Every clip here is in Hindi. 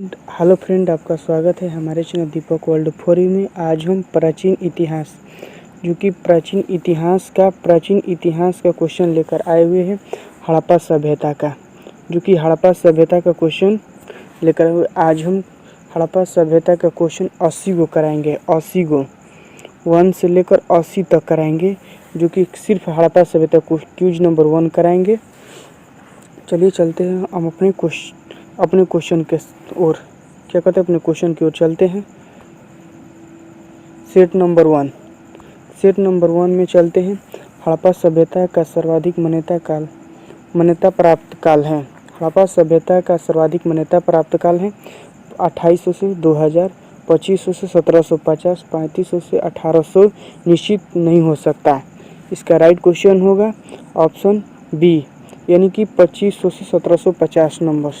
हेलो फ्रेंड, आपका स्वागत है हमारे चैनल दीपक वर्ल्ड 4U में। आज हम प्राचीन इतिहास प्राचीन इतिहास का क्वेश्चन लेकर आए हुए हैं हड़प्पा सभ्यता का, जो कि हड़प्पा सभ्यता का क्वेश्चन लेकर हुए। आज हम हड़प्पा सभ्यता का क्वेश्चन 80 गो कराएंगे, 80 गो 1 से लेकर 80 तक कराएंगे, जो कि सिर्फ हड़प्पा सभ्यता क्यूज नंबर 1 कराएंगे। चलिए चलते हैं हम अपने क्वेश्चन के ओर, क्या कहते हैं, अपने क्वेश्चन की ओर चलते हैं। सेट नंबर 1 में चलते हैं। हड़प्पा सभ्यता का सर्वाधिक मान्यता प्राप्त काल है। हड़प्पा सभ्यता का सर्वाधिक मान्यता प्राप्त काल है 2800 से 2000, 2500 से 1750, 3500 से 1800 निश्चित नहीं हो सकता। इसका राइट क्वेश्चन होगा ऑप्शन बी, यानी कि 2500 से 1750 नंबर।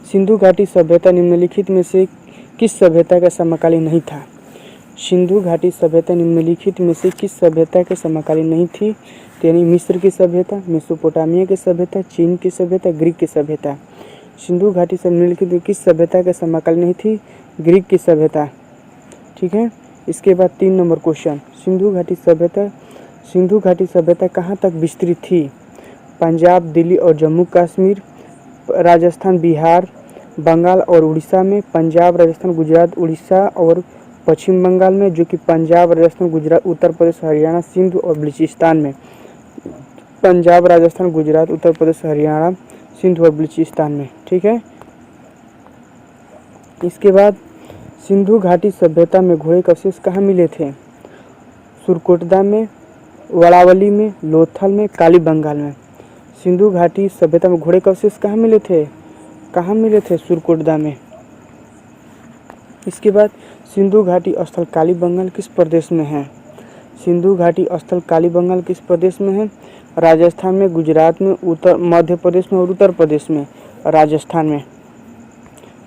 सिंधु घाटी सभ्यता निम्नलिखित में से किस सभ्यता का समकालीन नहीं था? सिंधु घाटी सभ्यता निम्नलिखित में से किस सभ्यता के समकालीन नहीं थी? यानी मिस्र की सभ्यता, मेसोपोटामिया की सभ्यता, चीन की सभ्यता, ग्रीक की सभ्यता। सिंधु घाटी से निम्नलिखित में किस सभ्यता के समकालीन नहीं थी? ग्रीक की सभ्यता। ठीक है। इसके बाद 3 नंबर क्वेश्चन, सिंधु घाटी सभ्यता कहाँ तक विस्तृत थी? पंजाब, दिल्ली और जम्मू कश्मीर, राजस्थान, बिहार, बंगाल और उड़ीसा में, पंजाब, राजस्थान, गुजरात, उड़ीसा और पश्चिम बंगाल में, जो कि पंजाब, राजस्थान, गुजरात, उत्तर प्रदेश, हरियाणा, सिंध और बलूचिस्तान में। पंजाब, राजस्थान, गुजरात, उत्तर प्रदेश, हरियाणा, सिंध और बलूचिस्तान में। ठीक है। इसके बाद सिंधु घाटी सभ्यता में घोड़े के अवशेष कहाँ मिले थे? सुरकोटदा में, वड़ावली में, लोथल में, काली बंगाल में। सिंधु घाटी सभ्यता में घोड़े के अवशेष कहाँ मिले थे? सुरकोटदा में। इसके बाद सिंधु घाटी स्थल काली बंगाल किस प्रदेश में है? सिंधु घाटी स्थल काली बंगाल किस प्रदेश में है? राजस्थान में, गुजरात में, मध्य प्रदेश में और उत्तर प्रदेश में। राजस्थान में।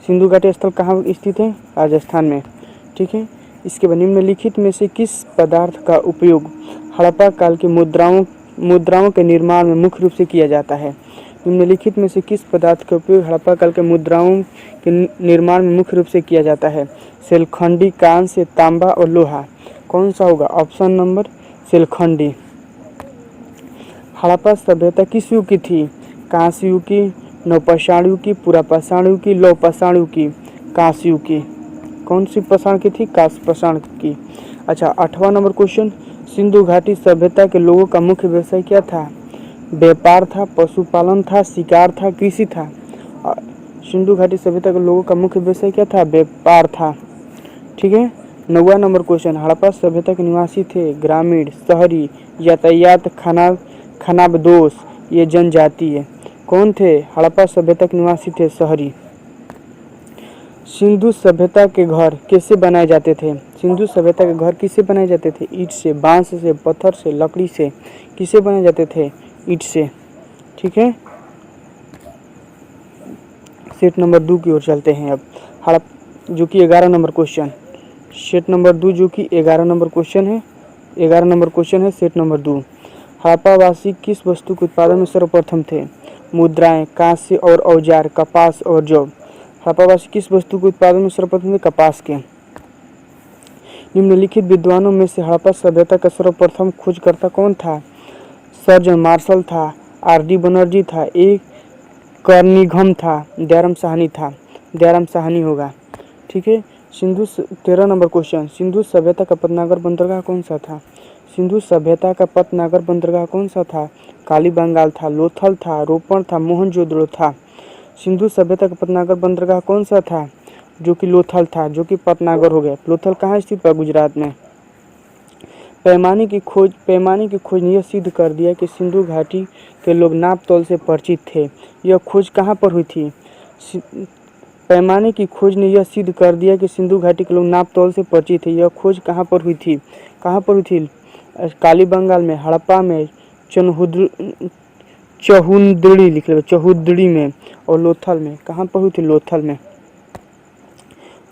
सिंधु घाटी स्थल कहाँ स्थित है? राजस्थान में। ठीक है। इसके बाद निम्नलिखित में से किस पदार्थ का उपयोग हड़प्पा काल के मुद्राओं के निर्माण में मुख्य रूप से किया जाता है? निम्नलिखित में से किस पदार्थ का उपयोग हड़प्पा काल के मुद्राओं के निर्माण में मुख्य रूप से किया जाता है? सेलखंडी, कांस्य, तांबा और लोहा। कौन सा होगा? Option number सेलखंडी। हड़प्पा सभ्यता किस युग की थी? कांस्य युग की, नवपाषाण युग की, पुरापाषाण युग की, लौहपाषाण युग की? कांस्य युग की। कौन सी पाषाण की थी? कांस्य पाषाण की। अच्छा, 8वां नंबर क्वेश्चन, सिंधु घाटी सभ्यता के लोगों का मुख्य व्यवसाय क्या था? व्यापार था, पशुपालन था, शिकार था, कृषि था? सिंधु घाटी सभ्यता के लोगों का मुख्य व्यवसाय क्या था? व्यापार था। ठीक है। 9वां नंबर क्वेश्चन, हड़प्पा सभ्यता के निवासी थे ग्रामीण, शहरी, यातायात, खानाबदोश, ये जनजातीय? कौन थे? हड़प्पा सभ्यता के निवासी थे शहरी। सिंधु सभ्यता के घर कैसे बनाए जाते थे? सिंधु सभ्यता के घर किससे बनाए जाते थे? ईंट से, बांस से, पत्थर से, लकड़ी से? किससे बनाए जाते थे? ईंट से। ठीक है। सेट नंबर 2 की ओर चलते हैं अब, जो कि 11 नंबर क्वेश्चन। सेट नंबर 2 जो कि 11 नंबर क्वेश्चन है। सेट नंबर 2, हड़प्पावासी किस वस्तु के उत्पादन में सर्वप्रथम थे? मुद्राएं, कांस्य और औजार, कपास और जौ। हड़प्पावासी किस वस्तु के उत्पादन में सर्वप्रथम थे? कपास के। निम्नलिखित विद्वानों में से हड़प्पा सभ्यता का सर्वप्रथम खोजकर्ता कौन था? सर्जन मार्शल था, आर.डी. बनर्जी था, ए कर्निघन था, दयाराम साहनी होगा। ठीक है। 13 नंबर क्वेश्चन, सिंधु सभ्यता का पतनागर बंदरगाह कौन सा था? सिंधु सभ्यता का पतनागर बंदरगाह कौन सा था? काली बंगाल था, लोथल था, रोपण था, मोहनजोदड़ो था? सिंधु सभ्यता का पतनागर बंदरगाह कौन सा था? जो कि लोथल था, जो कि पतनागर हो गया। लोथल कहाँ स्थित है? गुजरात में। पैमाने की खोज ने यह सिद्ध कर दिया कि सिंधु घाटी के लोग नाप तौल से परिचित थे। यह खोज कहाँ पर हुई थी? पैमाने की खोज ने यह सिद्ध कर दिया कि सिंधु घाटी के लोग नाप तौल से परिचित थे। यह खोज कहाँ पर हुई थी? काली बंगाल में, हड़प्पा में, चहुंदड़ी में और लोथल में। कहाँ पर हुई थी? लोथल में।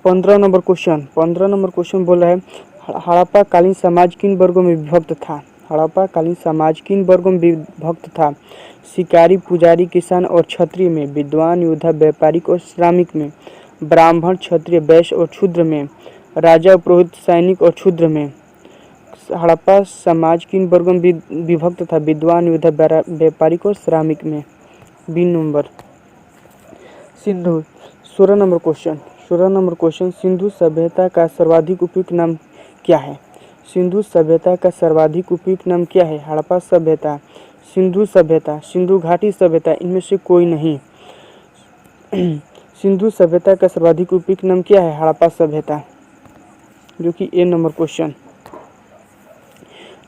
15 नंबर क्वेश्चन बोल रहा है, हड़प्पा कालीन समाज किन वर्गों में विभक्त था? हड़प्पा कालीन समाज किन वर्गों में विभक्त था? शिकारी, पुजारी, किसान और क्षत्रिय में, विद्वान, योद्धा, व्यापारिक और श्रमिक में, ब्राह्मण, क्षत्रिय, वैश्य और शूद्र में, राजा, पुरोहित, सैनिक और शूद्र में। हड़प्पा समाज किन वर्गों में विभक्त था? विद्वान, योद्धा, व्यापारिक और श्रमिक में। B number. Sindhu 16 number question Sindhu सभ्यता का सर्वाधिक उपयुक्त नाम क्या है? सिंधु सभ्यता का सर्वाधिक उपयुक्त नाम क्या है? हड़प्पा सभ्यता, सिंधु सभ्यता, सिंधु घाटी सभ्यता, इनमें से कोई नहीं। सिंधु सभ्यता का सर्वाधिक उपयुक्त नाम क्या है? हड़प्पा सभ्यता, जो कि ए नंबर क्वेश्चन।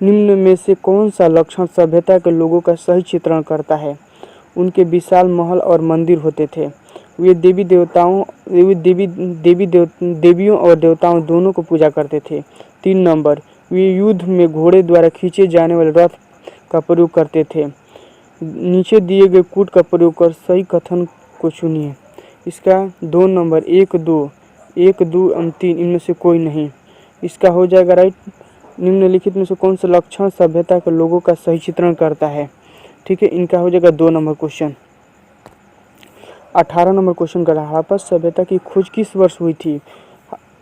निम्न में से कौन सा लक्षण सभ्यता के लोगों का सही चित्रण करता है? उनके विशाल महल और मंदिर होते थे। वे देवियों और देवताओं दोनों को पूजा करते थे। 3 नंबर, वे युद्ध में घोड़े द्वारा खींचे जाने वाले रथ का प्रयोग करते थे। नीचे दिए गए कूट का प्रयोग कर सही कथन को चुनिए। इसका 2 नंबर, 1, 2, 3, इनमें से कोई नहीं। इसका हो जाएगा राइट। निम्नलिखित में से कौन सा लक्षण सभ्यता के लोगों का सही चित्रण करता है? ठीक है, इनका हो जाएगा 2 नंबर क्वेश्चन। 18 नंबर क्वेश्चन कर रहा है, हड़प्पा सभ्यता की खोज किस वर्ष हुई थी?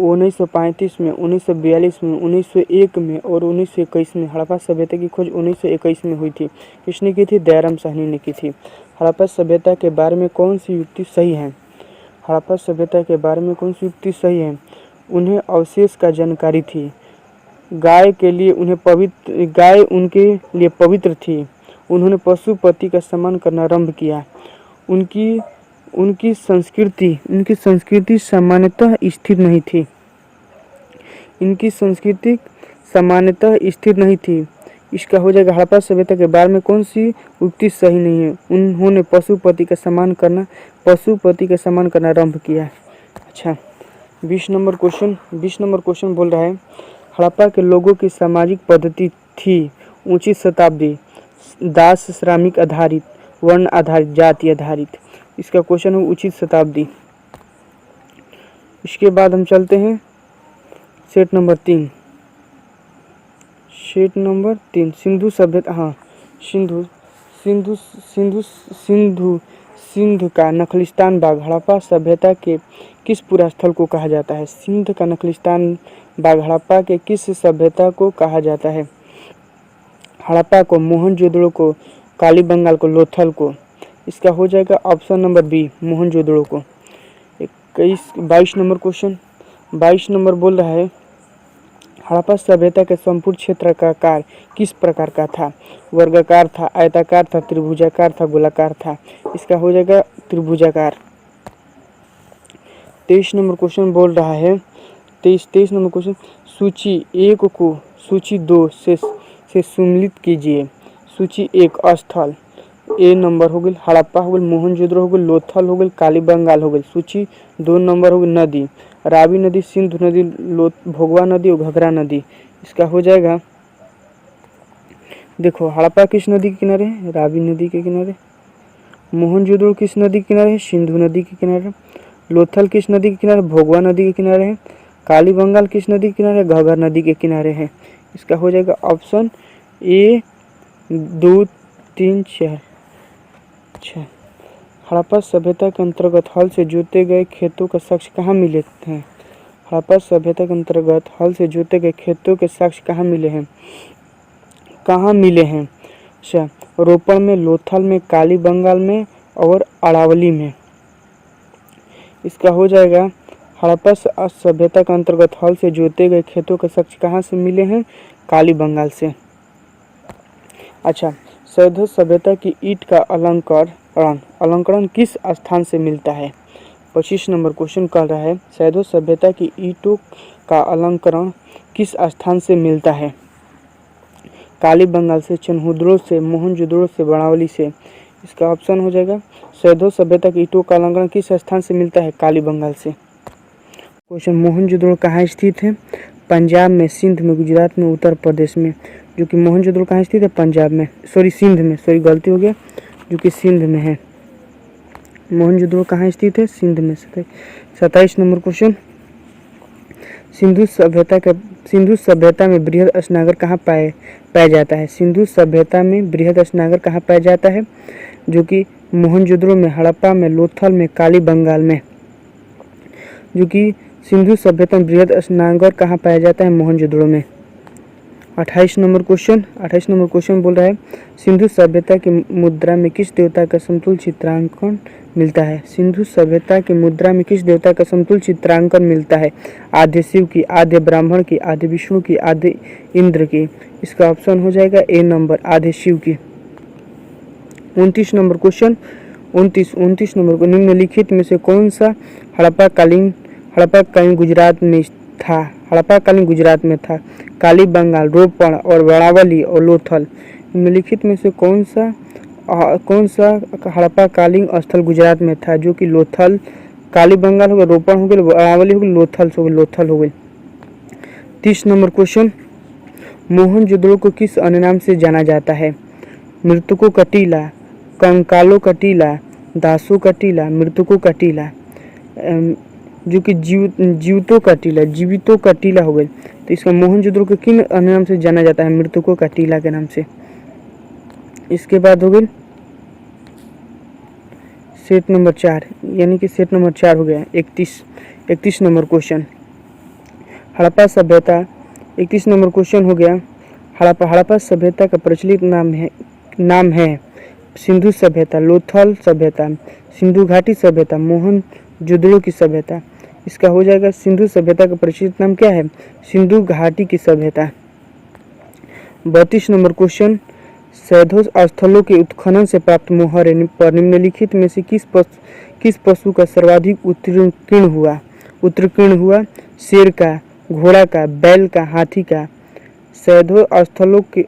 1935 में, 1942 में, 1901 में और 1921 में। हड़प्पा सभ्यता की खोज 1921 में हुई थी। किसने की थी? दयाराम साहनी ने की थी। हड़प्पा सभ्यता के बारे में कौन सी युक्ति सही है? हड़प्पा सभ्यता के बारे में कौन सी युक्ति सही है? उन्हें अवशेष का जानकारी थी। गाय उनके लिए पवित्र थी। उन्होंने पशुपति का सम्मान करना आरंभ किया। उनकी संस्कृति सामान्यतः स्थिर नहीं थी। इनकी संस्कृति सामान्यतः स्थिर नहीं थी। इसका हो जाएगा हड़प्पा सभ्यता के बारे में कौन सी उक्ति सही नहीं है? उन्होंने पशुपति का सम्मान करना आरंभ किया। अच्छा, 20 नंबर क्वेश्चन बोल रहा है, हड़प्पा के लोगों की सामाजिक पद्धति थी ऊंची शताब्दी, दास श्रमिक आधारित, वर्ण आधारित, जाति आधारित। इसका क्वेश्चन है उचित शताब्दी। इसके बाद हम चलते हैं सेट नंबर 3। सिंधु सभ्यता। हाँ, सिंध का नखलिस्तान बाग हड़प्पा सभ्यता के किस पुरा स्थल को कहा जाता है? सिंध का नखलिस्तान बाग हड़प्पा के किस सभ्यता को कहा जाता है? हड़प्पा को, मोहनजोदड़ो को, कालीबंगाल को, लोथल को। इसका हो जाएगा ऑप्शन नंबर बी, मोहनजोदड़ो को। 22 नंबर क्वेश्चन 22 नंबर बोल रहा है, हड़प्पा सभ्यता के संपूर्ण क्षेत्र का आकार किस प्रकार का था? वर्गाकार था, आयताकार था, त्रिभुजाकार था, गोलाकार था। इसका हो जाएगा त्रिभुजाकार। 23 नंबर क्वेश्चन बोल रहा है, 23 नंबर क्वेश्चन, सूची 1 को सूची 2 से सम्मिलित कीजिए। सूची 1 स्थल, ए नंबर हो गई हड़प्पा हो गई, मोहनजोदड़ो हो गई, लोथल हो गई, कालीबंगाल हो गई। सूची 2 नंबर हो गई नदी, रावी नदी, सिंधु नदी, भोगवा नदी और घघरा नदी। इसका हो जाएगा, देखो हड़प्पा किस नदी के किनारे है? रावी नदी के किनारे। मोहनजोदड़ो किस नदी के किनारे है? सिंधु नदी के किनारे। लोथल किस नदी के किनारे? भोगवा नदी के किनारे है। कालीबंगाल किस नदी के किनारे? घघरा नदी के किनारे है। इसका हो जाएगा ऑप्शन ए 2, 3, 4। अच्छा, हड़प्पा सभ्यता के अंतर्गत हल से जोते गए खेतों के साक्ष्य कहाँ मिले हैं? हड़प्पा सभ्यता के अंतर्गत हल से जोते गए खेतों के साक्ष्य कहाँ मिले हैं? अच्छा, रोपड़ में, लोथल में, कालीबंगाल में और अरावली में। इसका हो जाएगा हड़प्पा सभ्यता के अंतर्गत हल से जोते गए खेतों के साक्ष्य कहाँ से मिले हैं? कालीबंगाल से। अच्छा, सैधव सभ्यता की ईंट का अलंकरण किस स्थान से मिलता है? 25 नंबर क्वेश्चन कर रहा है, सैधव सभ्यता की ईंटों का अलंकरण किस स्थान से मिलता है? कालीबंगाल से, चनहुद्रो से, मोहनजोदड़ो से, बनावली से। इसका ऑप्शन हो जाएगा, सैधव सभ्यता की ईंटों का अलंकरण किस स्थान से मिलता है? कालीबंगाल से। क्वेश्चन, मोहनजोदड़ो कहाँ स्थित है? पंजाब में, सिंध में, गुजरात में, उत्तर प्रदेश में। जो कि मोहनजोदड़ो कहाँ स्थित है? पंजाब में, सिंध में, गलती हो गया, जो कि सिंध में है। मोहनजोदड़ो कहाँ स्थित है? सिंध में। 27 नंबर क्वेश्चन, सिंधु सभ्यता में बृहद स्नागर कहाँ पाया जाता है? सिंधु सभ्यता में बृहद स्नागर कहाँ पाया जाता है? जो कि मोहनजोदड़ो में, हड़प्पा में, लोथल में, काली बंगाल में। जो कि सिंधु सभ्यता में बृहद स्नागर कहाँ पाया जाता है? मोहनजोदड़ो में। 28 नंबर क्वेश्चन बोल रहा है सिंधु सभ्यता की मुद्रा में किस देवता का समतुल्य चित्रांकन मिलता है? सिंधु सभ्यता की मुद्रा में किस देवता का समतुल्य चित्रांकन मिलता है? आद्य शिव की, आद्य ब्राह्मण की, आद्य विष्णु की, आद्य इंद्र की। इसका ऑप्शन हो जाएगा ए नंबर, आद्य शिव की। 29 नंबर क्वेश्चन, 29 नंबर को निम्नलिखित में से कौन सा हड़प्पा कालीन गुजरात में था? हड़प्पा कालीन गुजरात में था। काली बंगाल, रोपण और वड़ावली और लोथल। निम्नलिखित में से कौन सा हड़प्पा कालीन स्थल गुजरात में था? जो कि लोथल, काली बंगाल हो गया, रोपण हो गया, वड़ावली हो गई, लोथल हो गई। 30 नंबर क्वेश्चन, मोहनजोदड़ो को किस अन्य नाम से जाना जाता है? मृतकों का टीला, कंकालों का टीला, दासों का टीला, मृतकों का टीला। जो कि जीवितों का टीला हो गई। तो इसका मोहनजोदड़ो को किन अन्य नाम से जाना जाता है? मृतकों का टीला के नाम से। इसके बाद हो गई सेट नंबर 4, यानी कि सेट नंबर 4 हो गया। 31 नंबर क्वेश्चन, हड़प्पा सभ्यता। 31 नंबर क्वेश्चन हो गया, हड़प्पा सभ्यता का प्रचलित नाम है सिंधु सभ्यता, लोथल सभ्यता, सिंधु घाटी सभ्यता, मोहनजोदड़ो की सभ्यता। इसका हो जाएगा सिंधु सभ्यता का प्रचलित नाम क्या है? सिंधु घाटी की सभ्यता। 32 नंबर क्वेश्चन, शैधों स्थलों के उत्खनन से प्राप्त मोहर पर निम्नलिखित में से किस पशु का सर्वाधिक उत्कीर्ण हुआ? शेर का, घोड़ा का, बैल का, हाथी का। शैधों स्थलों के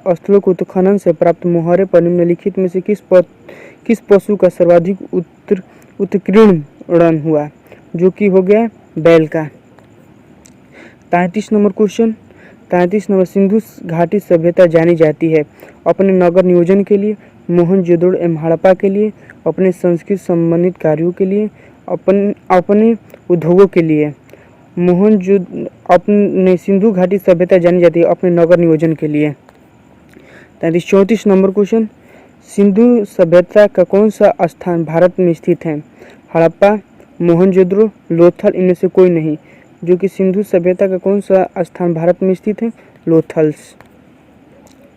उत्खनन से प्राप्त मोहरे पर निम्नलिखित में से किस पशु का सर्वाधिक उत्कीर्ण हुआ? जो कि हो गया बैल का। 33 नंबर क्वेश्चन, 33 नंबर, सिंधु घाटी सभ्यता जानी जाती है अपने नगर नियोजन के लिए, मोहनजोदड़ो एवं हड़प्पा के लिए, अपने संस्कृत संबंधित कार्यों के लिए, अपने उद्योगों के लिए। अपने सिंधु घाटी सभ्यता जानी जाती है अपने नगर नियोजन के लिए। 34 नंबर क्वेश्चन, सिंधु सभ्यता का कौन सा स्थान भारत में स्थित है? हड़प्पा, मोहनजोदड़ो, लोथल, इनमें से कोई नहीं। जो कि सिंधु सभ्यता का कौन सा स्थान भारत में स्थित है? लोथल्स।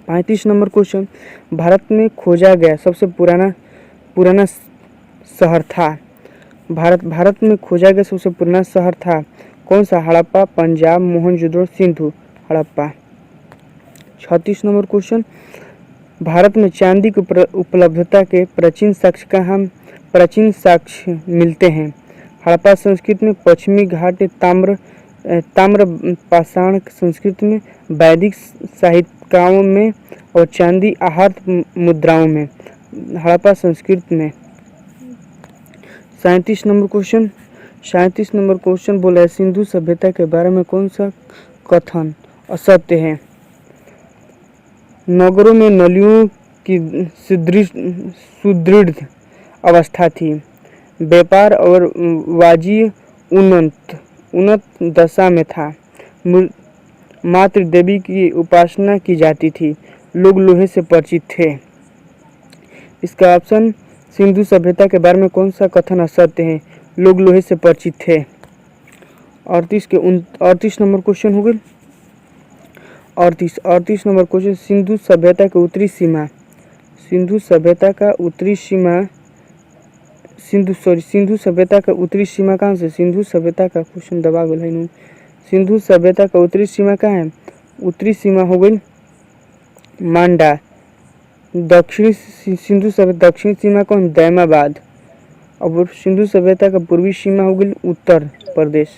35 नंबर क्वेश्चन, भारत में खोजा गया सबसे पुराना शहर था? भारत में खोजा गया सबसे पुराना शहर था कौन सा? हड़प्पा, पंजाब, मोहनजोदड़ो, सिंधु हड़प्पा। 36 नंबर क्वेश्चन, भारत में चांदी की उपलब्धता के प्राचीन साक्ष्य मिलते हैं? हड़प्पा संस्कृति में, पश्चिमी घाट ताम्र पाषाण संस्कृति में, वैदिक साहित्यकारों में और चांदी आहत मुद्राओं में। हड़प्पा संस्कृति में। 37 नंबर क्वेश्चन बोला है सिंधु सभ्यता के बारे में कौन सा कथन असत्य है? नगरों में नलियों की सुदृढ़ अवस्था थी, व्यापार और वाणिज्य उन्नत दशा में था, मातृ देवी की उपासना की जाती थी, लोग लोहे से परिचित थे। इसका ऑप्शन, सिंधु सभ्यता के बारे में कौन सा कथन असत्य है? लोग लोहे से परिचित थे। 38 नंबर क्वेश्चन हो गए। 38 नंबर क्वेश्चन, सिंधु सभ्यता की उत्तरी सीमा। सिंधु सभ्यता का उत्तरी सीमा कहाँ से? सिंधु सभ्यता का क्वेश्चन दबा गया। सिंधु सभ्यता का उत्तरी सीमा कहाँ है? उत्तरी सीमा हो गई मांडा। दक्षिणी सीमा कौन? दैमाबाद। और सिंधु सभ्यता का पूर्वी सीमा हो गई उत्तर प्रदेश।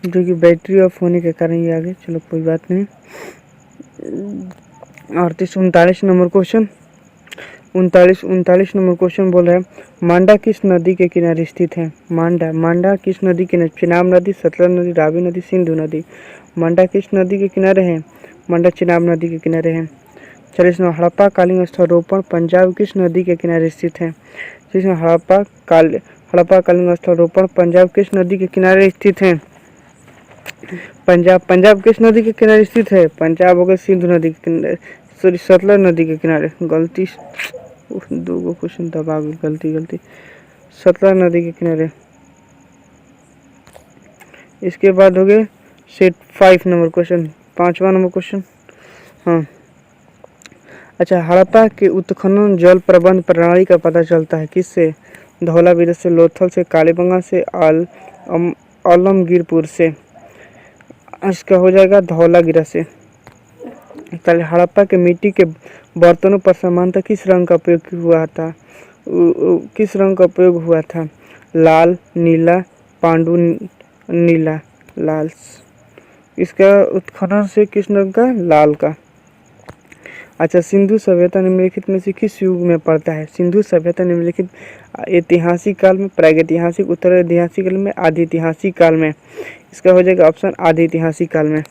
जो कि बैटरी ऑफ होने के कारण ये आ गए। चलो कोई बात नहीं। 38 नंबर क्वेश्चन, उनतालीस नंबर क्वेश्चन बोल रहा है मांडा किस नदी के किनारे स्थित है। मांडा किस नदी के किनारे, चिनाब नदी, सतलज नदी, रावी नदी, सिंधु नदी। मांडा किस नदी के किनारे है। मांडा चिनाब नदी के किनारे है। 40वां हड़प्पा कालीन स्थलारोपण पंजाब किस नदी के किनारे स्थित है। जिसमें हड़प्पा कालीन स्थलारोपण पंजाब किस नदी के किनारे स्थित है। पंजाब किस नदी के किनारे स्थित है। पंजाब हो गया सिंधु नदी के किनारे, सॉरी सतलज नदी के किनारे। गलती, दो गो क्वेश्चन दबा गई, गलती। सतलज नदी के किनारे। इसके बाद हो गए सेट 5 नंबर क्वेश्चन, 5वां नंबर क्वेश्चन। हाँ, अच्छा, हड़प्पा के उत्खनन जल प्रबंध प्रणाली का पता चलता है किससे। धौलावीरा से, लोथल से, कालीबंगा से, आलमगीरपुर से। इसका हो जाएगा धौलावीरा से। पहले हड़प्पा के मिट्टी के बर्तनों पर सामान्यतः किस रंग का उपयोग हुआ था। किस रंग का उपयोग हुआ था। लाल, नीला, पांडु नीला, लाल। इसका उत्खनन से किस रंग का, लाल का। अच्छा, सिंधु सभ्यता निम्नलिखित में से किस युग में पड़ता है। सिंधु सभ्यता निम्नलिखित ऐतिहासिक काल में, प्रागैतिहासिक, उत्तर ऐतिहासिक काल में, आदि ऐतिहासिक काल में। इसका हो जाएगा ऑप्शन आदि ऐतिहासिक काल में।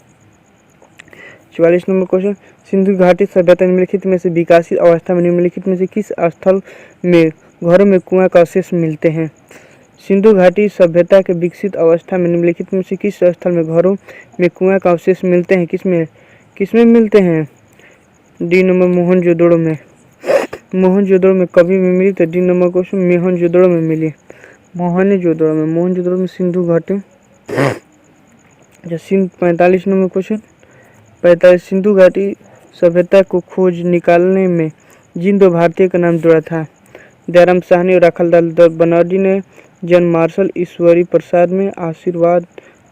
44 नंबर क्वेश्चन, सिंधु घाटी सभ्यता निम्नलिखित में से विकासित अवस्था में निम्नलिखित में से किस स्थल में घरों में कुआं का अवशेष मिलते हैं। सिंधु घाटी सभ्यता के विकसित अवस्था में निम्नलिखित में से किस स्थल में घरों में कुआं का अवशेष मिलते हैं। किसमें मिलते हैं। डी नंबर मोहनजोदड़ो में। मोहनजोदड़ो में कभी भी मिली तो डी नंबर क्वेश्चन मोहनजोदड़ो में मिली। मोहनजोदड़ो में सिंधु घाटी। 45 नंबर क्वेश्चन, 45 सिंधु घाटी सभ्यता को खोज निकालने में जिन दो भारतीय का नाम जुड़ा था। दयाराम साहनी और राखालदास बनर्जी ने जन्म मार्शल ईश्वरी प्रसाद में,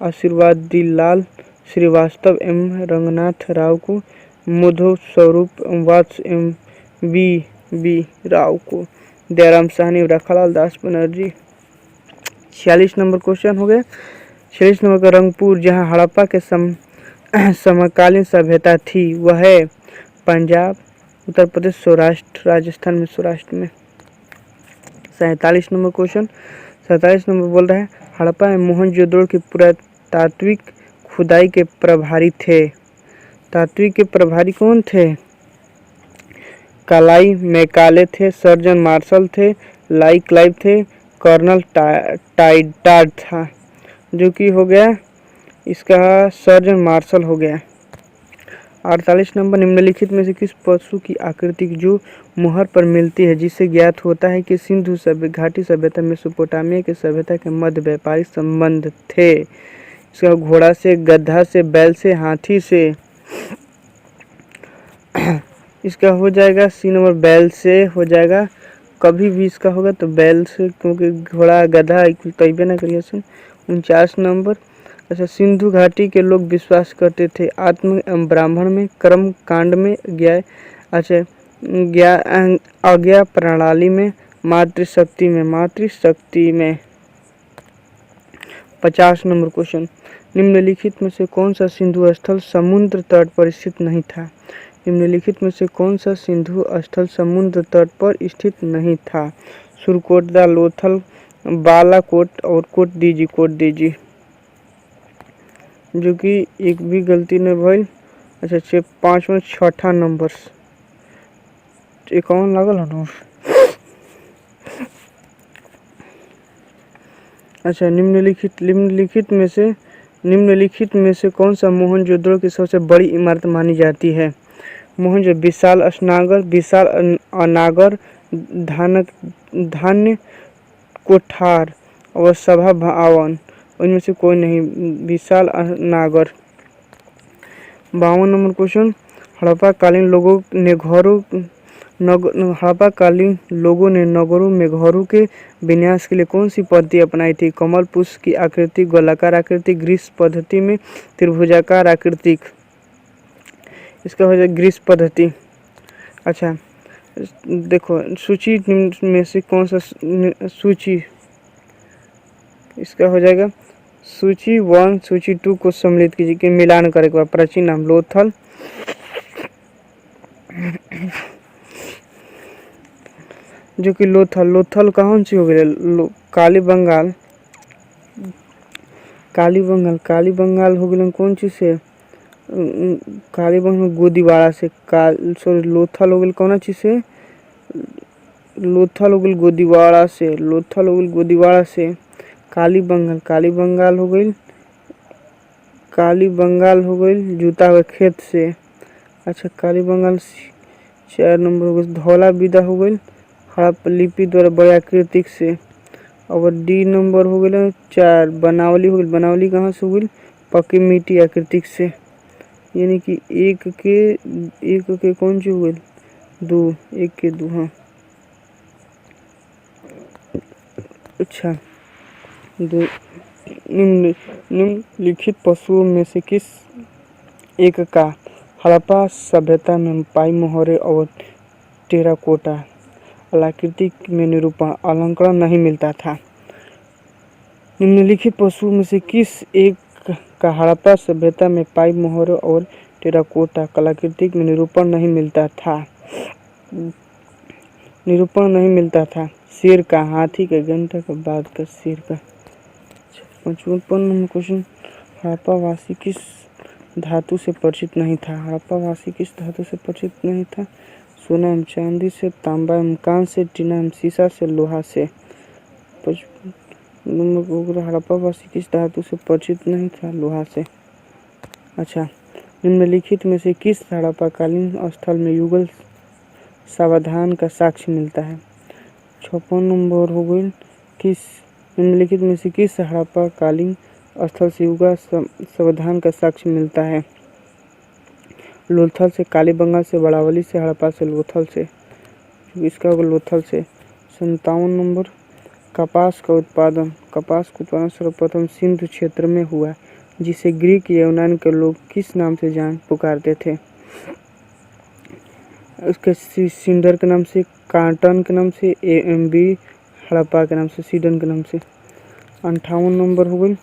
आशीर्वादीलाल श्रीवास्तव एवं रंगनाथ राव को, माधव स्वरूप वात्स एवं बी राव को। दयाराम साहनी और राखालाल दास बनर्जी। 46 नंबर क्वेश्चन हो गया। 46 नंबर का रंगपुर जहां हड़प्पा के समकालीन सभ्यता थी वह है पंजाब, उत्तर प्रदेश, सौराष्ट्र, राजस्थान में, सौराष्ट्र में। 47 नंबर क्वेश्चन, 47 नंबर बोल रहा है हड़प्पा में मोहनजोदड़ो की पुरातात्विक खुदाई के प्रभारी थे। तात्विक के प्रभारी कौन थे। कालाई मैकाले थे, सर्जन मार्शल थे, लाई क्लाइव थे, कर्नल टाइडार्ड था, जो कि हो गया इसका सर्जन मार्शल हो गया। 48 नंबर, निम्नलिखित में से किस पशु की आकृति जो मुहर पर मिलती है जिससे ज्ञात होता है कि सिंधु घाटी सभ्यता मेसोपोटामिया की सभ्यता के मध्य व्यापारिक संबंध थे। इसका घोड़ा से, गधा से, बैल से, हाथी से। इसका हो जाएगा सी नंबर, बैल से हो जाएगा। कभी भी इसका होगा तो बैल से, क्योंकि घोड़ा गधा तैबे ना करिए। 49 नंबर, अच्छा, सिंधु घाटी के लोग विश्वास करते थे आत्म एवं ब्राह्मण में, कर्म कांड में, आज्ञा प्रणाली में, मातृशक्ति में। 50 नंबर क्वेश्चन, निम्नलिखित में से कौन सा सिंधु स्थल समुद्र तट पर स्थित नहीं था। निम्नलिखित में से कौन सा सिंधु स्थल समुद्र तट पर स्थित नहीं था। सुरकोटदा, लोथल, बालाकोट और कोट दीजी, जो कि एक भी गलती न भइल। अच्छा, 5वां 6ठा नंबर 51 लागल है ना। अच्छा, निम्नलिखित में से कौन सा मोहनजोदड़ो की सबसे बड़ी इमारत मानी जाती है। मोहनजोदड़ो विशाल स्नागर, विशाल अनागर, धान्य कोठार और सभा भवन, उनमें से कोई नहीं, विशाल नागर। 52 नंबर क्वेश्चन, हड़प्पा कालीन लोगों ने नगरों में घरों के विन्यास के लिए कौन सी पद्धति अपनाई थी। कमल पुष्प की आकृति, गोलाकार आकृति, ग्रीस पद्धति में, त्रिभुजाकार आकृति। इसका हो जाए ग्रीस पद्धति। अच्छा, देखो सूची में से कौन सा सूची, इसका हो जाएगा सूची 1 सूची 2 को सम्मिलित कीजिए कि मिलान करे के बाद प्राचीन नाम लोथल, जो कि लोथल कौन सी हो गई? काली बंगाल हो गई कौन चीज से? काली बंगाल गोदीवाड़ा से। सॉरी लोथल हो गई कौन चीज से? लोथल हो गई गोदीवाड़ा से। काली बंगाल हो गई जूता हुए खेत से। अच्छा काली बंगाल 4 नंबर हो गई। धौला विदा हो गई हड़प्पा लिपि द्वारा बड़े आकृतिक से। और डी नंबर हो गई 4 बनावली हो गई। बनावली कहाँ से हो गई? पक्की मिट्टी आकृतिक से। यानी कि एक के कौन सी हो गई? 2 1 के 2। हाँ अच्छा निम्नलिखित पशुओं में से किस एक का हड़प्पा सभ्यता में पाई मोहरे और टेराकोटा कलाकृति में निरूपण अलंकरण नहीं मिलता था? निम्नलिखित पशुओं में से किस एक का हड़प्पा सभ्यता में पाई मोहरे और टेराकोटा कलाकृति में निरूपण नहीं मिलता था? शेर का, हाथी का, गैंडा का, बाघ का, शेर का। 55 नंबर क्वेश्चन, हड़प्पावासी किस धातु से परिचित नहीं था? सोना एवं चांदी से, तांबा एवं कांस्य से, टीना एवं सीसा से, लोहा से। 55 नंबर हड़प्पावासी किस धातु से परिचित नहीं था? लोहा से। अच्छा निम्नलिखित में से किस हड़प्पाकालीन स्थल में युगल सावधान का साक्ष्य मिलता है? 56 नंबर हो गई निम्नलिखित में से किस हड़प्पाकालीन स्थल से युगल सावधान का साक्ष्य मिलता है? लोथल से, काली बंगाल से, बड़ावली से, हड़प्पा से, लोथल से। इसका होगा लोथल से। 57 नंबर कपास का उत्पादन सर्वप्रथम सिंधु क्षेत्र में हुआ, जिसे ग्रीक या यूनान के लोग किस नाम से जान पुकारते थे? उसके सिंडर के नाम से, कांटन के नाम से, एएमबी हड़प्पा के नाम से, सीडन के नाम से। 58 नंबर हो गई।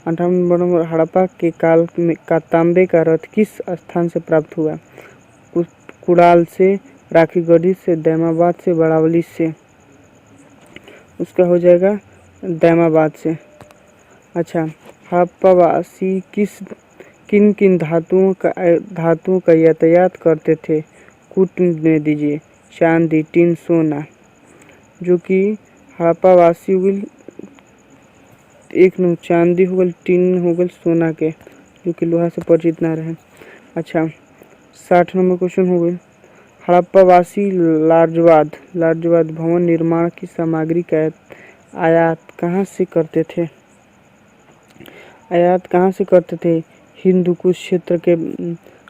58 नंबर हड़प्पा के काल में का तांबे का रथ किस स्थान से प्राप्त हुआ? कुड़ाल से, राखीगढ़ी से, दैमाबाद से, बड़ावली से। उसका हो जाएगा दैमाबाद से। अच्छा हड़प्पावासी किन किन धातुओं का यातायात करते थे? कूट में दीजिए, चांदी, टीन, सोना। जो कि हड़प्पावासी हो गई 1 नंबर चांदी हो गई, टीन हो गई सोना के, जो कि लोहा से परिचित ना रहे। अच्छा 60 नंबर क्वेश्चन हो गई, हड़प्पावासी लार्जवाद भवन निर्माण की सामग्री का आयात कहाँ से करते थे? हिंदुकुश क्षेत्र के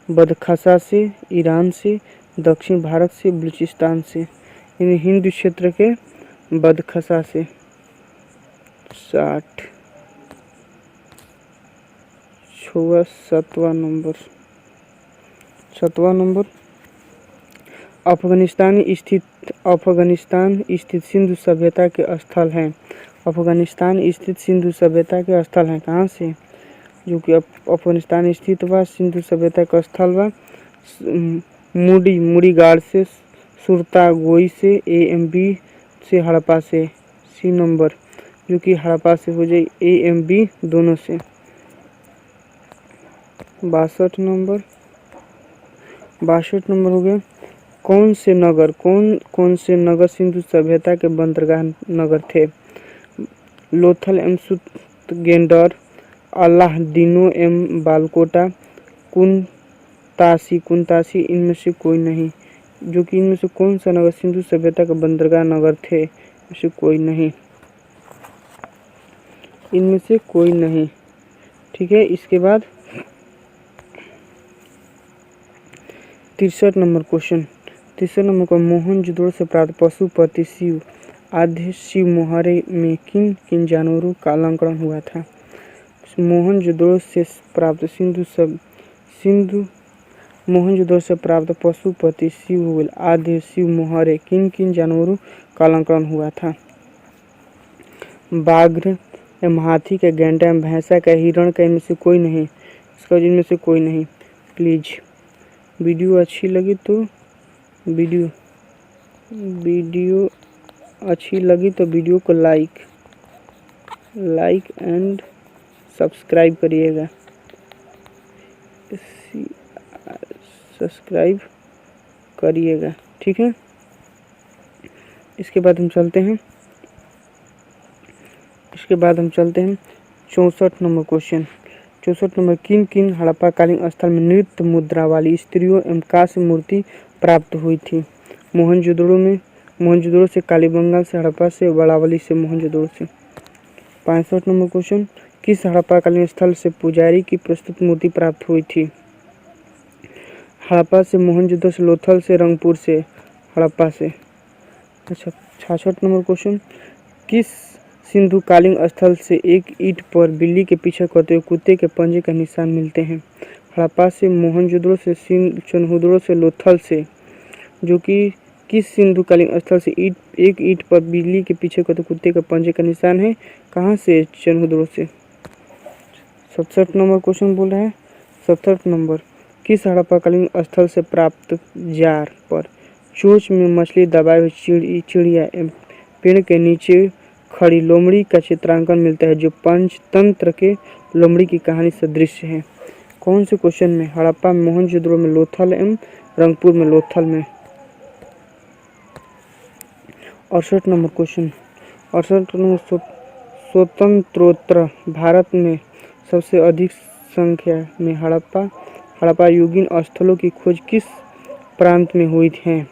बदखसा से, ईरान से, दक्षिण भारत से, बलूचिस्तान से। यानी हिंदू क्षेत्र के बदखसा से। 60 7वां नंबर अफगानिस्तान स्थित सिंधु सभ्यता के स्थल हैं। अफगानिस्तान स्थित सिंधु सभ्यता के स्थल हैं कहाँ से? जो कि अफगानिस्तान स्थित बा सिंधु सभ्यता का स्थल बा मुड़ी गाड़ से, सुरता गोई से, एएमबी से, हड़प्पा से। सी नंबर जो कि हड़प्पा से हो जाए, एएमबी दोनों से। 62 नंबर हो गया, कौन से नगर सिंधु सभ्यता के बंदरगाह नगर थे? लोथल एवं सुतगेंडर, अलाहदीनो एवं बालकोटा, कुंतासी इनमें से कोई नहीं। जो कि इनमें से कौन सा नगर सिंधु सभ्यता का बंदरगाह नगर थे? इनमें से कोई नहीं। ठीक है, इसके बाद 63 नंबर क्वेश्चन। 63 नंबर का मोहनजोदड़ो से प्राप्त पशुपति शिव आद्य शिव मोहरे में किन किन जानवरों का अलंकरण हुआ था? मोहनजोदड़ो से प्राप्त पशुपति शिव आद्य शिव मोहरे किन किन जानवरों का अलंकरण हुआ था? बाघ, एम हाथी का, गैंडा एम भैंसा का, हिरण का, इनमें से कोई नहीं। इसका इनमें से कोई नहीं। प्लीज़ वीडियो अच्छी लगी तो वीडियो अच्छी लगी तो वीडियो को लाइक एंड सब्सक्राइब करिएगा। सब्सक्राइब करिएगा, ठीक है। इसके बाद हम चलते हैं 64 नंबर क्वेश्चन। 64 नंबर, किन किन हड़प्पा कालीन स्थल में नृत्य मुद्रा वाली स्त्रियों एवं कांस्य मूर्ति प्राप्त हुई थी? मोहनजोदड़ो से, कालीबंगाल से, हड़प्पा से, बड़ावली से, मोहनजोदड़ो से। 65 नंबर क्वेश्चन, किस हड़प्पा कालीन स्थल से पुजारी की प्रस्तुत मूर्ति प्राप्त हुई थी? हड़प्पा से, मोहनजोदड़ो से, लोथल से, रंगपुर से, हड़प्पा से। अच्छा, 66 नंबर क्वेश्चन, किस सिंधु कालीन स्थल से एक ईंट पर बिल्ली के पीछे करते हुए कुत्ते के पंजे का निशान मिलते हैं? हड़प्पा से, मोहनजोदड़ो से, चनहुदड़ो से, लोथल से। जो कि किस सिंधु कालीन स्थल से एक ईंट पर बिल्ली के पीछे करते कुत्ते के पंजे का निशान है? कहाँ से? चनहुदड़ो से। 67 नंबर क्वेश्चन बोल रहा है 67 नंबर, किस हड़प्पाकालीन स्थल से प्राप्त जार पर चोंच में मछली दबाए हुए चिड़िया एवं पेड़ के नीचे खड़ी लोमड़ी का चित्रांकन मिलता है जो पंचतंत्र के लोमड़ी की कहानी सदृश है? कौन से क्वेश्चन में? हड़प्पा में, मोहनजोदड़ो में, लोथल एवं रंगपुर में। लोथल में। 68 नंबर क्वेश्चन, 68 नंबर, स्वतंत्रोत्तर भारत में सबसे अधिक संख्या में हड़प्पा युगीन स्थलों की खोज किस प्रांत में हुई है?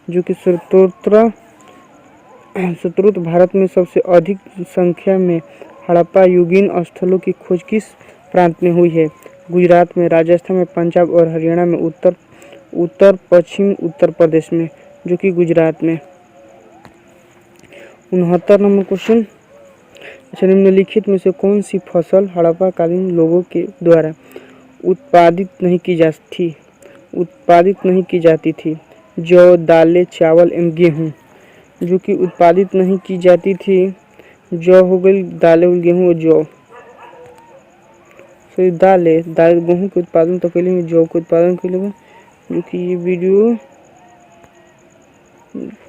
जो कि स्वतंत्र भारत में सबसे अधिक संख्या में हड़प्पा युगीन स्थलों की खोज किस प्रांत में हुई है? गुजरात में, राजस्थान में, पंजाब और हरियाणा में, उत्तर पश्चिम उत्तर प्रदेश में। जो कि गुजरात में। 69 नंबर क्वेश्चन, अच्छा, निम्नलिखित में से कौन सी फसल हड़प्पा कालीन लोगों के द्वारा उत्पादित नहीं की जाती थी? जौ, दालें, चावल एवं गेहूँ। जो कि उत्पादित नहीं की जाती थी, जौ हो गई, दालें, गेहूँ और जौ। फिर दालें गेहूँ के उत्पादन तो के लिए, जौ के उत्पादन के लिए। जो कि ये वीडियो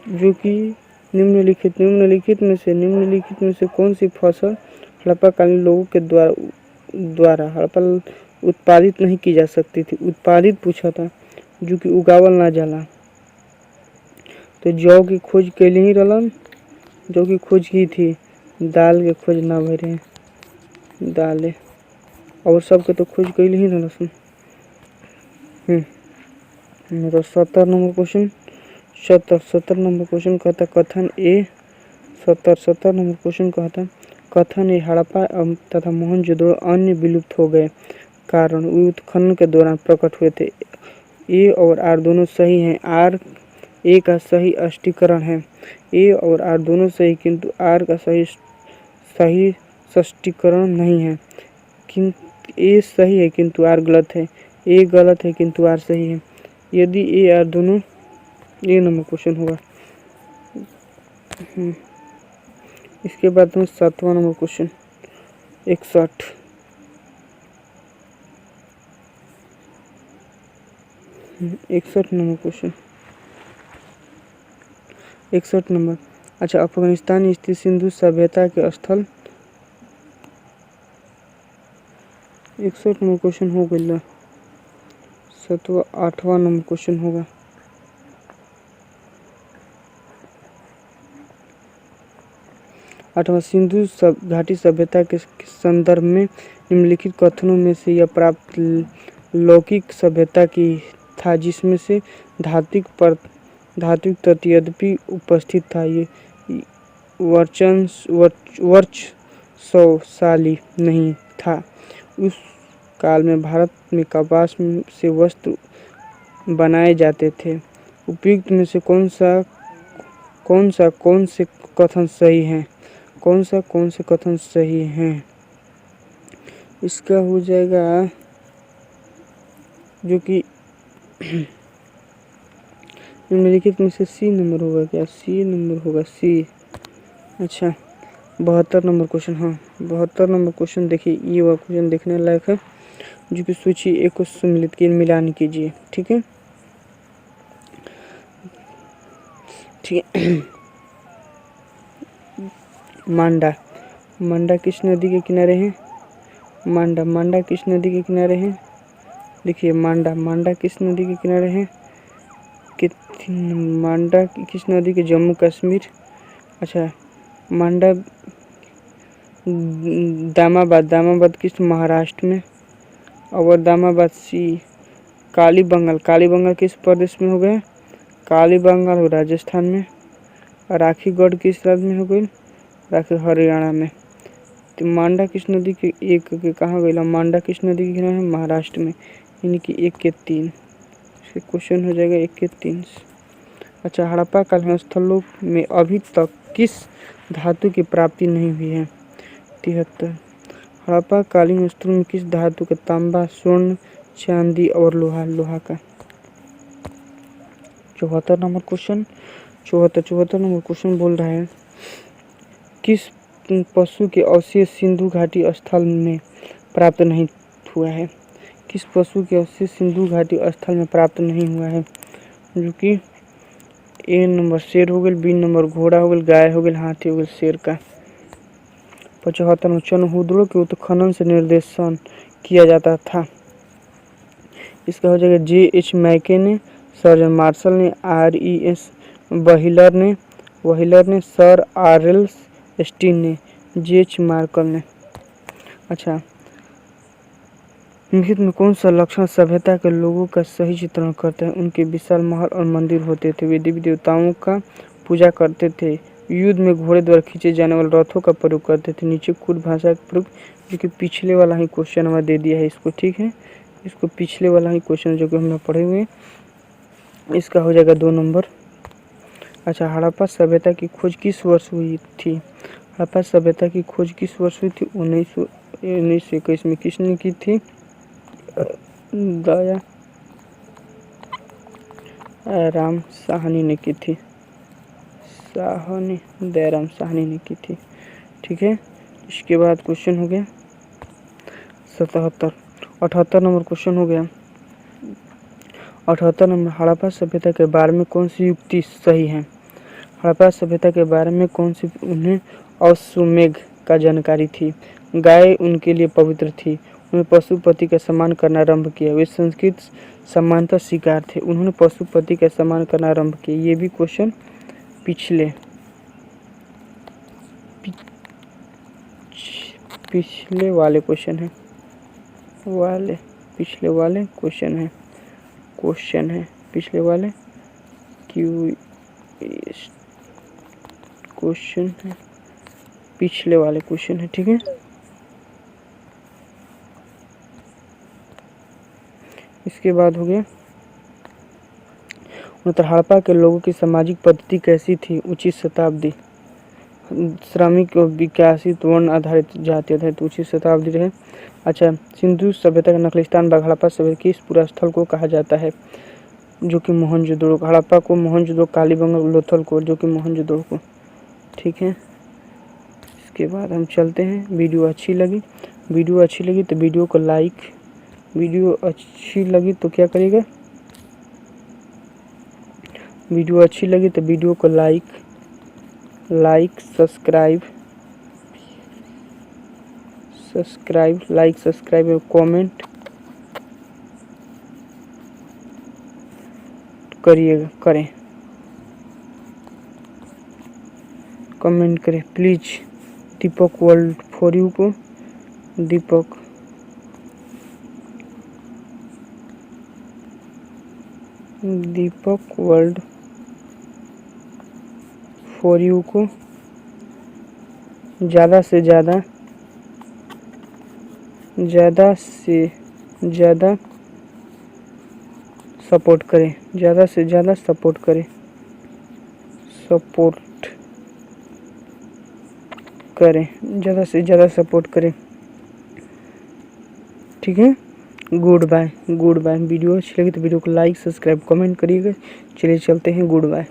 जो कि निम्नलिखित में से कौन सी फसल हड़प्पा कालीन लोगों के द्वारा हड़प्पा उत्पादित नहीं की जा सकती थी? उत्पादित पूछा था, जो कि उगावल ना जाला। तो जौ की खोज कैली ही रहलन, जौ की खोज की थी, दाल के खोज ना भरे दालें और सबके तो खोज कैली ही रहलन। 70 नंबर क्वेश्चन, 70 नंबर क्वेश्चन कहता कथन ए 70 नंबर क्वेश्चन कहता कथन ए हड़प्पा तथा मोहनजोदड़ो अन्य विलुप्त हो गए कारण उत्खनन के दौरान प्रकट हुए थे। ए और आर दोनों सही हैं। आर ए का सही स्पष्टीकरण है। ए और आर दोनों सही, किंतु आर का सही स्पष्टीकरण नहीं है। ए सही है किंतु आर गलत है। ए गलत है किंतु आर सही है। यदि ए आर दोनों, ये नंबर क्वेश्चन होगा। इसके बाद में 7वां number question 61 number question 61 number, अच्छा, अफगानिस्तान स्थित सिंधु सभ्यता के स्थल। 61 नंबर क्वेश्चन हो गया। 8वां नंबर क्वेश्चन होगा। आठवां, सिंधु घाटी सभ्यता के संदर्भ में निम्नलिखित कथनों में से यह प्राप्त लौकिक सभ्यता की था जिसमें से धात्विक तत्व यद्यपि उपस्थित था, ये वर्चस्वशाली नहीं था। उस काल में भारत में कपास से वस्त्र बनाए जाते थे। उपयुक्त में से कौन से कथन सही हैं? कौन से कथन सही हैं? इसका हो जाएगा जो कि निम्नलिखित में से सी नंबर होगा क्या? सी नंबर होगा, सी। अच्छा, 72 नंबर क्वेश्चन, हाँ 72 नंबर क्वेश्चन देखिए, ये वह क्वेश्चन देखने लायक है। जो कि सूची एक को सम्मिलित की मिलान कीजिए। ठीक है, ठीक है। मांडा, मांडा किस नदी के किनारे है? मांडा, मांडा किस नदी के किनारे है? देखिए मांडा, मांडा किस नदी के किनारे है? कि मांडा किस नदी के? जम्मू कश्मीर। अच्छा, मांडा दामाबाद, दामाबाद किस महाराष्ट्र में? और दामाबाद सी। कालीबंगाल, कालीबंगाल किस प्रदेश में हो गए? कालीबंगाल हो राजस्थान में। राखीगढ़ किस राज्य में हो गई? राखी हरियाणा में। तो मांडा किस नदी के एक के कहाँ गई? मांडा किस नदी के किनारे है? महाराष्ट्र में। यानी कि 1 के 3, क्वेश्चन हो जाएगा 1 के 3। अच्छा, हड़प्पा कालीन स्थलों में अभी तक किस धातु की प्राप्ति नहीं हुई है? 73। हड़प्पा कालीन स्थलों में किस धातु का? तांबा, स्वर्ण, चांदी और लोहा, लोहा का। 74 नंबर क्वेश्चन, 74 नंबर क्वेश्चन बोल रहा है किस पशु के अवशेष सिंधु घाटी स्थल में प्राप्त नहीं हुआ है? किस पशु के अवशेष सिंधु घाटी स्थल में प्राप्त नहीं हुआ है? जो कि ए नंबर शेर हो गया, बी नंबर घोड़ा हो गया, गाय हो गया, हाथी हो गया, शेर का। 75 में चनहूदड़ों के उत्खनन से निर्देशन किया जाता था। इसका हो जाएगा J.H. मैके ने, सर्जन मार्शल ने, R.E.S. व्हीलर ने, सर R.L. स्टीन ने, J.H. मार्कल ने। अच्छा, निम्नलिखित में कौन सा लक्षण सभ्यता के लोगों का सही चित्रण करते हैं? उनके विशाल महल और मंदिर होते थे, वे देवी देवताओं का पूजा करते थे, युद्ध में घोड़े द्वारा खींचे जाने वाले रथों का प्रयोग करते थे, नीचे कूट भाषा का प्रयोग। जो कि पिछले वाला ही क्वेश्चन हमें दे दिया है इसको। ठीक है, इसको पिछले वाला ही क्वेश्चन जो कि हमने पढ़े हुए, इसका हो जाएगा 2 नंबर। अच्छा, हड़प्पा सभ्यता की खोज किस वर्ष हुई थी? हड़प्पा सभ्यता की खोज किस वर्ष हुई थी? 1921 में। किसने की थी? दया राम साहनी ने की थी। दयाराम साहनी ने की थी। ठीक है, इसके बाद क्वेश्चन हो गया 77। 78 नंबर क्वेश्चन हो गया 78 नंबर, हड़प्पा सभ्यता के बारे में कौन सी युक्ति सही है? हड़प्पा सभ्यता के बारे में कौन सी उन्हें अश्वमेध का जानकारी थी? गाय उनके लिए पवित्र थी, उन्होंने पशुपति का सम्मान करना आरंभ किया, वे संस्कृत समानता शिकार थे, उन्होंने पशुपति का सम्मान करना आरंभ किया। ये भी क्वेश्चन पिछले वाले क्वेश्चन है, पिछले वाले क्वेश्चन है, पिछले वाले क्वेश्चन है, पिछले वाले क्वेश्चन है। ठीक है, इसके बाद हो गया हड़प्पा के लोगों की सामाजिक पद्धति कैसी थी? उच्च शताब्दी, श्रमिक और विकसित वर्ण आधारित, जाति आधारित, उच्च शताब्दी रहे। अच्छा, सिंधु सभ्यता का नखलिस्तान भाग हड़प्पा सभ्यता किस पूरा स्थल को कहा जाता है? जो कि मोहनजोदड़ो, हड़प्पा को मोहनजोदड़ो, कालीबंगाल लोथल को, जो कि मोहनजोदड़ो को। ठीक है, इसके बाद हम चलते हैं। वीडियो अच्छी लगी तो वीडियो को लाइक, वीडियो अच्छी लगी तो क्या करिएगा? वीडियो अच्छी लगी तो वीडियो को लाइक, सब्सक्राइब और कमेंट करें, कमेंट करें please. Deepak world for you को, दीपक वर्ल्ड फॉर यू को ज़्यादा से ज़्यादा सपोर्ट करें, ज़्यादा से ज़्यादा सपोर्ट करें, ज़्यादा से ज़्यादा सपोर्ट करें। ठीक है, गुड बाय। वीडियो अच्छी लगी तो वीडियो को लाइक, सब्सक्राइब, कमेंट करिएगा। चलिए चलते हैं, गुड बाय।